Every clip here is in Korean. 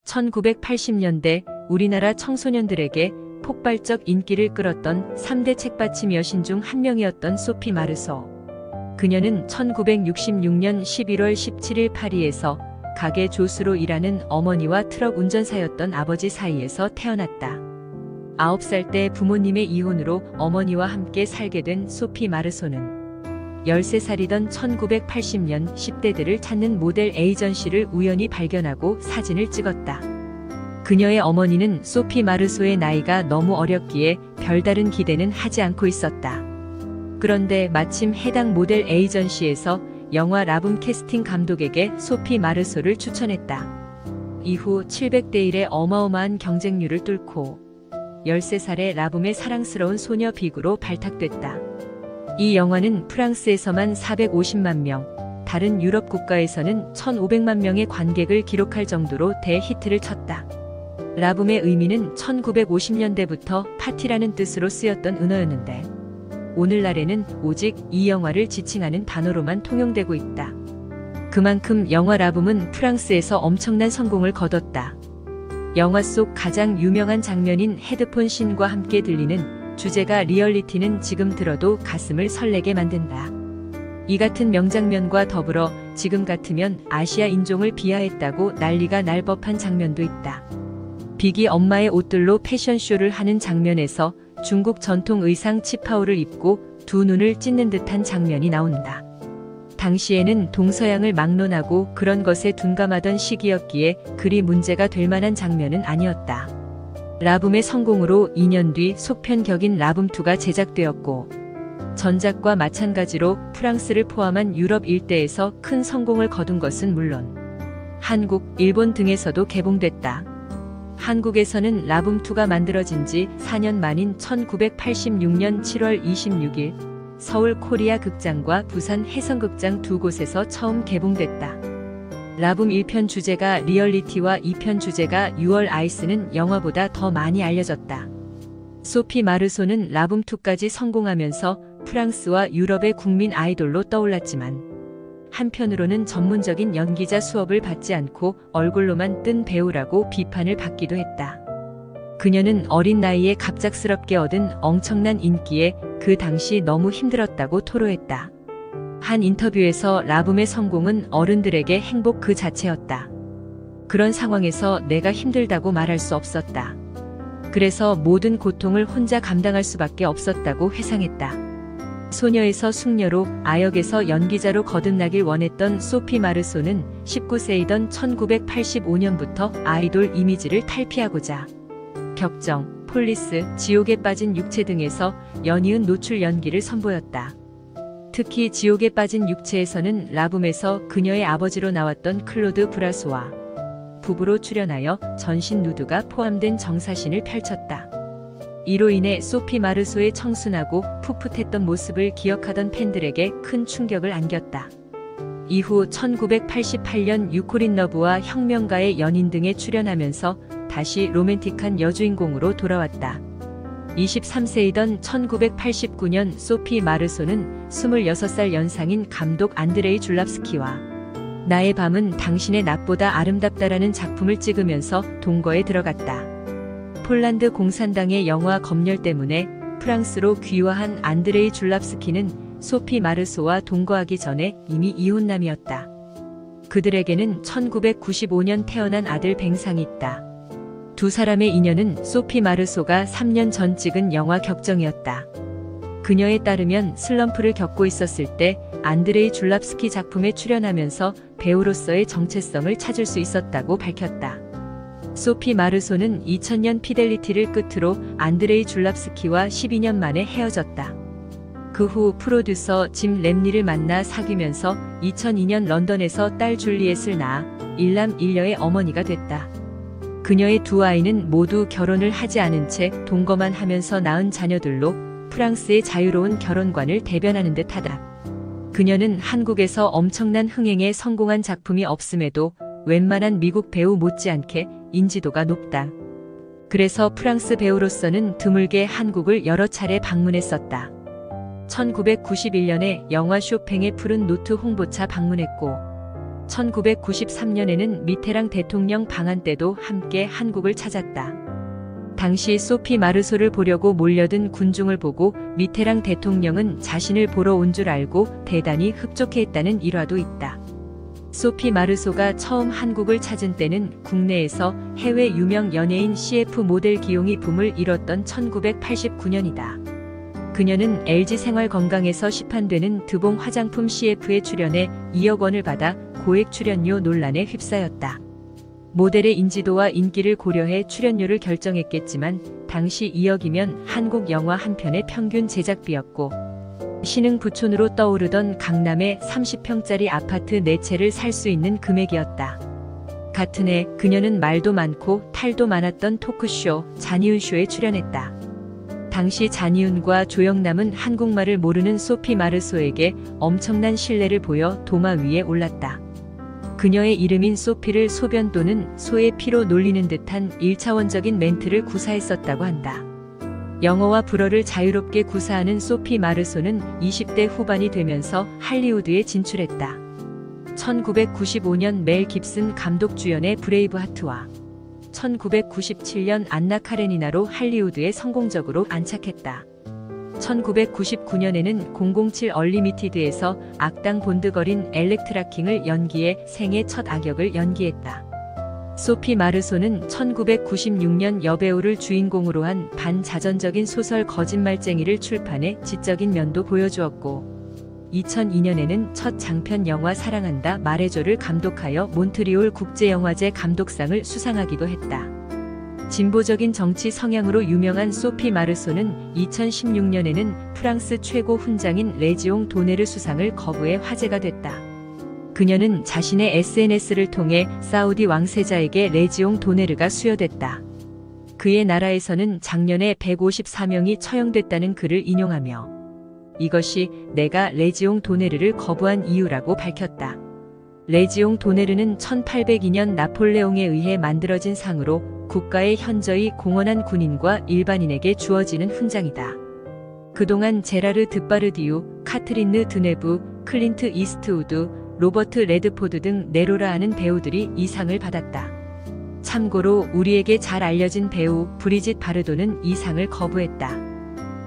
1980년대 우리나라 청소년들에게 폭발적 인기를 끌었던 3대 책받침 여신 중 한 명이었던 소피 마르소. 그녀는 1966년 11월 17일 파리에서 가게 조수로 일하는 어머니와 트럭 운전사였던 아버지 사이에서 태어났다. 9살 때 부모님의 이혼으로 어머니와 함께 살게 된 소피 마르소는 13살이던 1980년 10대들을 찾는 모델 에이전시를 우연히 발견하고 사진을 찍었다. 그녀의 어머니는 소피 마르소의 나이가 너무 어렸기에 별다른 기대는 하지 않고 있었다. 그런데 마침 해당 모델 에이전시에서 영화 라붐 캐스팅 감독에게 소피 마르소를 추천했다. 이후 700대 1의 어마어마한 경쟁률을 뚫고 13살의 라붐의 사랑스러운 소녀 빅으로 발탁됐다. 이 영화는 프랑스에서만 450만 명, 다른 유럽 국가에서는 1500만 명의 관객을 기록할 정도로 대히트를 쳤다. 라붐의 의미는 1950년대부터 파티라는 뜻으로 쓰였던 은어였는데 오늘날에는 오직 이 영화를 지칭하는 단어로만 통용되고 있다. 그만큼 영화 라붐은 프랑스에서 엄청난 성공을 거뒀다. 영화 속 가장 유명한 장면인 헤드폰 씬과 함께 들리는 주제가 리얼리티는 지금 들어도 가슴을 설레게 만든다. 이 같은 명장면과 더불어 지금 같으면 아시아 인종을 비하했다고 난리가 날 법한 장면도 있다. 빅이 엄마의 옷들로 패션쇼를 하는 장면에서 중국 전통 의상 치파오를 입고 두 눈을 찢는 듯한 장면이 나온다. 당시에는 동서양을 막론하고 그런 것에 둔감하던 시기였기에 그리 문제가 될 만한 장면은 아니었다. 라붐의 성공으로 2년 뒤 속편격인 라붐2가 제작되었고 전작과 마찬가지로 프랑스를 포함한 유럽 일대에서 큰 성공을 거둔 것은 물론 한국, 일본 등에서도 개봉됐다. 한국에서는 라붐2가 만들어진 지 4년 만인 1986년 7월 26일 서울 코리아 극장과 부산 해성극장 두 곳에서 처음 개봉됐다. 라붐 1편 주제가 리얼리티와 2편 주제가 6월 아이스는 영화보다 더 많이 알려졌다. 소피 마르소는 라붐2까지 성공하면서 프랑스와 유럽의 국민 아이돌로 떠올랐지만 한편으로는 전문적인 연기자 수업을 받지 않고 얼굴로만 뜬 배우라고 비판을 받기도 했다. 그녀는 어린 나이에 갑작스럽게 얻은 엄청난 인기에 그 당시 너무 힘들었다고 토로했다. 한 인터뷰에서 라붐의 성공은 어른들에게 행복 그 자체였다. 그런 상황에서 내가 힘들다고 말할 수 없었다. 그래서 모든 고통을 혼자 감당할 수밖에 없었다고 회상했다. 소녀에서 숙녀로 아역에서 연기자로 거듭나길 원했던 소피 마르소는 19세이던 1985년부터 아이돌 이미지를 탈피하고자 격정, 폴리스, 지옥에 빠진 육체 등에서 연이은 노출 연기를 선보였다. 특히 지옥에 빠진 육체에서는 라붐에서 그녀의 아버지로 나왔던 클로드 브라소와 부부로 출연하여 전신 누드가 포함된 정사신을 펼쳤다. 이로 인해 소피 마르소의 청순하고 풋풋했던 모습을 기억하던 팬들에게 큰 충격을 안겼다. 이후 1988년 유코린 러브와 혁명가의 연인 등에 출연하면서 다시 로맨틱한 여주인공으로 돌아왔다. 23세이던 1989년 소피 마르소는 26살 연상인 감독 안드레이 줄랍스키와 나의 밤은 당신의 낮보다 아름답다라는 작품을 찍으면서 동거에 들어갔다. 폴란드 공산당의 영화 검열 때문에 프랑스로 귀화한 안드레이 줄랍스키는 소피 마르소와 동거하기 전에 이미 이혼남이었다. 그들에게는 1995년 태어난 아들 뱅상이 있다. 두 사람의 인연은 소피 마르소가 3년 전 찍은 영화 격정이었다. 그녀에 따르면 슬럼프를 겪고 있었을 때 안드레이 줄랍스키 작품에 출연하면서 배우로서의 정체성을 찾을 수 있었다고 밝혔다. 소피 마르소는 2000년 피델리티를 끝으로 안드레이 줄랍스키와 12년 만에 헤어졌다. 그 후 프로듀서 짐 램니를 만나 사귀면서 2002년 런던에서 딸 줄리엣을 낳아 일남 일녀의 어머니가 됐다. 그녀의 두 아이는 모두 결혼을 하지 않은 채 동거만 하면서 낳은 자녀들로 프랑스의 자유로운 결혼관을 대변하는 듯하다. 그녀는 한국에서 엄청난 흥행에 성공한 작품이 없음에도 웬만한 미국 배우 못지않게 인지도가 높다. 그래서 프랑스 배우로서는 드물게 한국을 여러 차례 방문했었다. 1991년에 영화 쇼팽의 푸른 노트 홍보차 방문했고 1993년에는 미테랑 대통령 방한 때도 함께 한국을 찾았다. 당시 소피 마르소를 보려고 몰려든 군중을 보고 미테랑 대통령은 자신을 보러 온 줄 알고 대단히 흡족해했다는 일화도 있다. 소피 마르소가 처음 한국을 찾은 때는 국내에서 해외 유명 연예인 CF 모델 기용이 붐을 이뤘던 1989년이다. 그녀는 LG생활건강에서 시판되는 드봉 화장품 CF에 출연해 2억 원을 받아 고액 출연료 논란에 휩싸였다. 모델의 인지도와 인기를 고려해 출연료를 결정했겠지만 당시 2억이면 한국 영화 한 편의 평균 제작비였고 신흥 부촌으로 떠오르던 강남의 30평짜리 아파트 4채를 살 수 있는 금액이었다. 같은 해 그녀는 말도 많고 탈도 많았던 토크쇼 잔이윤쇼에 출연했다. 당시 잔이윤과 조영남은 한국말을 모르는 소피 마르소에게 엄청난 신뢰를 보여 도마 위에 올랐다. 그녀의 이름인 소피를 소변 또는 소의 피로 놀리는 듯한 1차원적인 멘트를 구사했었다고 한다. 영어와 불어를 자유롭게 구사하는 소피 마르소는 20대 후반이 되면서 할리우드에 진출했다. 1995년 멜 깁슨 감독 주연의 브레이브하트와 1997년 안나 카레니나로 할리우드에 성공적으로 안착했다. 1999년에는 007 얼리미티드에서 악당 본드걸인 엘렉트라 킹을 연기해 생애 첫 악역을 연기했다. 소피 마르소는 1996년 여배우를 주인공으로 한 반자전적인 소설 거짓말쟁이를 출판해 지적인 면도 보여주었고 2002년에는 첫 장편 영화 사랑한다 말해줘를 감독하여 몬트리올 국제영화제 감독상을 수상하기도 했다. 진보적인 정치 성향으로 유명한 소피 마르소는 2016년에는 프랑스 최고 훈장인 레지옹 도네르 수상을 거부해 화제가 됐다. 그녀는 자신의 SNS를 통해 사우디 왕세자에게 레지옹 도네르가 수여됐다. 그의 나라에서는 작년에 154명이 처형됐다는 글을 인용하며 이것이 내가 레지옹 도네르를 거부한 이유라고 밝혔다. 레지옹 도네르는 1802년 나폴레옹에 의해 만들어진 상으로 국가의 현저히 공헌한 군인과 일반인에게 주어지는 훈장이다. 그동안 제라르 드파르디우, 카트린느 드네브, 클린트 이스트우드, 로버트 레드포드 등 네로라 하는 배우들이 이 상을 받았다. 참고로 우리에게 잘 알려진 배우 브리짓 바르도는 이 상을 거부했다.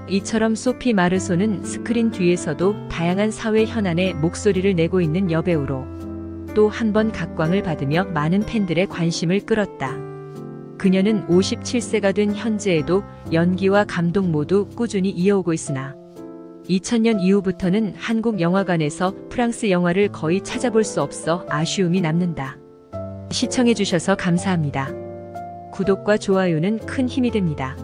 이처럼 소피 마르소는 스크린 뒤에서도 다양한 사회 현안에 목소리를 내고 있는 여배우로 또 한 번 각광을 받으며 많은 팬들의 관심을 끌었다. 그녀는 57세가 된 현재에도 연기와 감독 모두 꾸준히 이어오고 있으나 2000년 이후부터는 한국 영화관에서 프랑스 영화를 거의 찾아볼 수 없어 아쉬움이 남는다. 시청해주셔서 감사합니다. 구독과 좋아요는 큰 힘이 됩니다.